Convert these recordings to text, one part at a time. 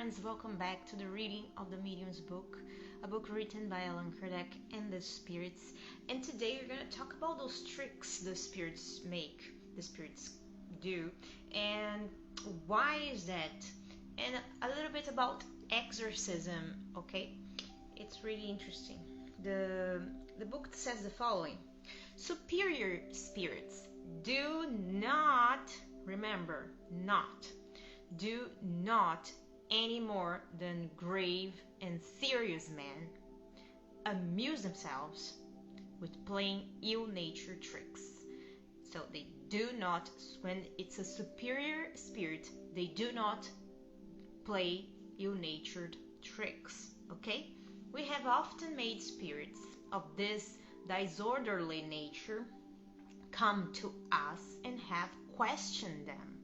friends, welcome back to the reading of the Medium's book, a book written by Allan, Kardec, and the spirits. And today we're going to talk about those tricks the spirits make, the spirits do, and why is that, and a little bit about exorcism, okay? It's really interesting. The book says the following: superior spirits do not, remember, do not any more than grave and serious men amuse themselves with playing ill-natured tricks. So they do not, when it's a superior spirit, they do not play ill-natured tricks, okay? We have often made spirits of this disorderly nature come to us and have questioned them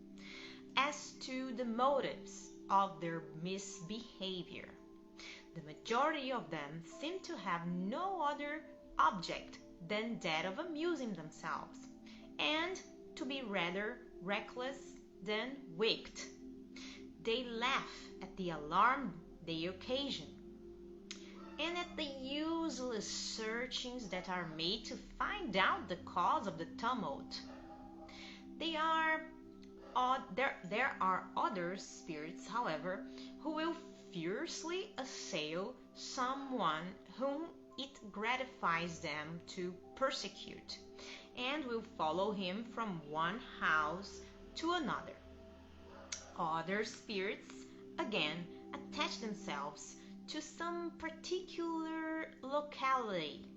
as to the motives of their misbehavior. The majority of them seem to have no other object than that of amusing themselves, and to be rather reckless than wicked. They laugh at the alarm they occasion, and at the useless searchings that are made to find out the cause of the tumult. There are other spirits, however, who will fiercely assail someone whom it gratifies them to persecute, and will follow him from one house to another. Other spirits, again, attach themselves to some particular locality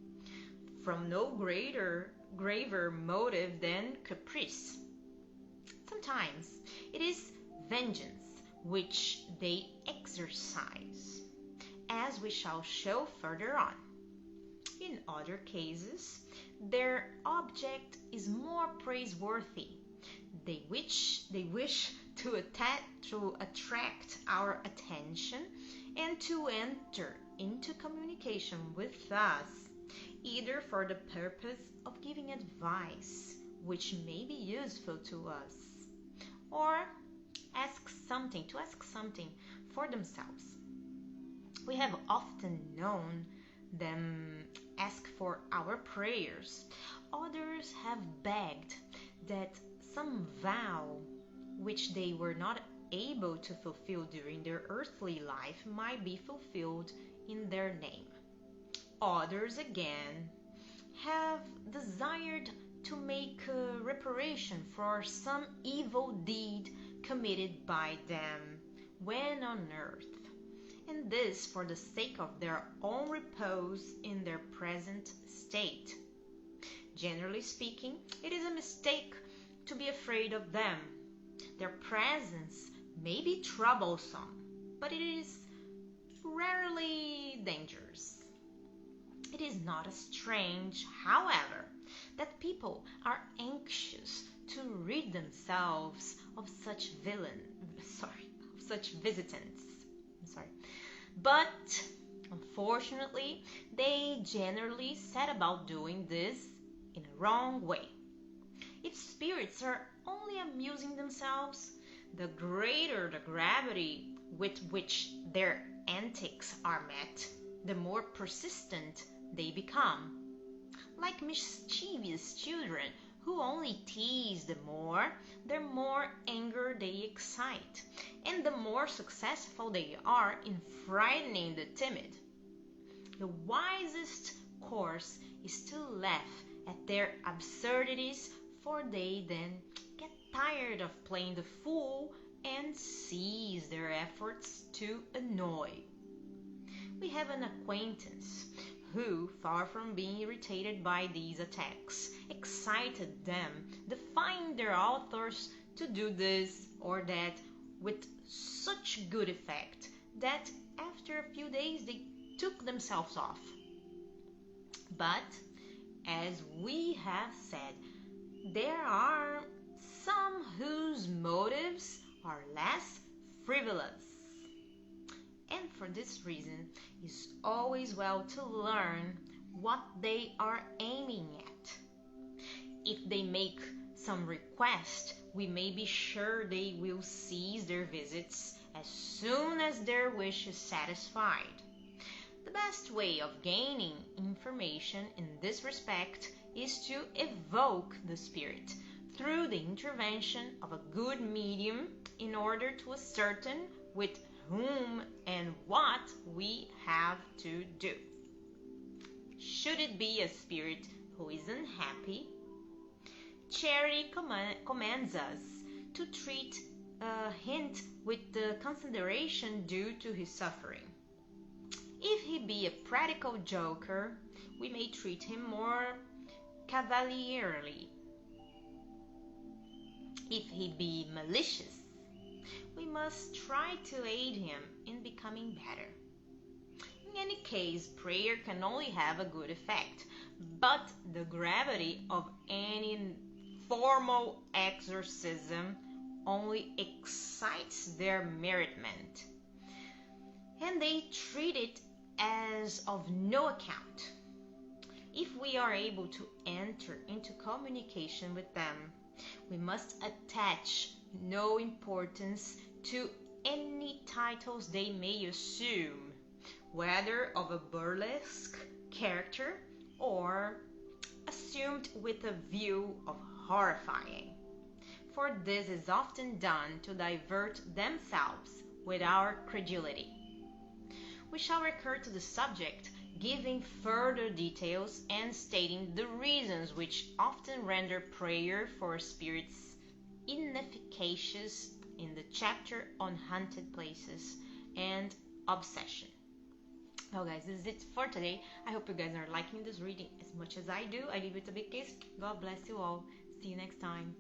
from no graver motive than caprice. Sometimes it is vengeance which they exercise, as we shall show further on. In other cases, their object is more praiseworthy. They wish to attract our attention and to enter into communication with us, either for the purpose of giving advice which may be useful to us, or ask something for themselves. We have often known them ask for our prayers. Others have begged that some vow which they were not able to fulfill during their earthly life might be fulfilled in their name. Others again have desired to make reparation for some evil deed committed by them when on earth, and this for the sake of their own repose in their present state. Generally speaking, it is a mistake to be afraid of them. Their presence may be troublesome, but it is rarely dangerous. It is not strange, however, that people are anxious to rid themselves of such visitants. But unfortunately, they generally set about doing this in a wrong way. If spirits are only amusing themselves, the greater the gravity with which their antics are met, the more persistent they become. Like mischievous children who only tease the more anger they excite, and the more successful they are in frightening the timid. The wisest course is to laugh at their absurdities, for they then get tired of playing the fool and cease their efforts to annoy. We have an acquaintance who, far from being irritated by these attacks, excited them, defying their authors to do this or that with such good effect that after a few days they took themselves off. But, as we have said, there are some whose motives are less frivolous. And for this reason, it's always well to learn what they are aiming at. If they make some request, we may be sure they will cease their visits as soon as their wish is satisfied. The best way of gaining information in this respect is to evoke the spirit through the intervention of a good medium in order to ascertain with whom and what we have to do. Should it be a spirit who is unhappy, charity commands us to treat him with the consideration due to his suffering. If he be a practical joker, we may treat him more cavalierly. If he be malicious, we must try to aid him in becoming better. In any case, prayer can only have a good effect, but the gravity of any formal exorcism only excites their merriment, and they treat it as of no account. If we are able to enter into communication with them, we must attach no importance to any titles they may assume, whether of a burlesque character or assumed with a view of horrifying, for this is often done to divert themselves with our credulity. We shall recur to the subject, giving further details and stating the reasons which often render prayer for spirits inefficacious in the chapter on haunted places and obsession. Well guys, this is it for today. I hope you guys are liking this reading as much as I do. I leave it a big kiss. God bless you all. See you next time.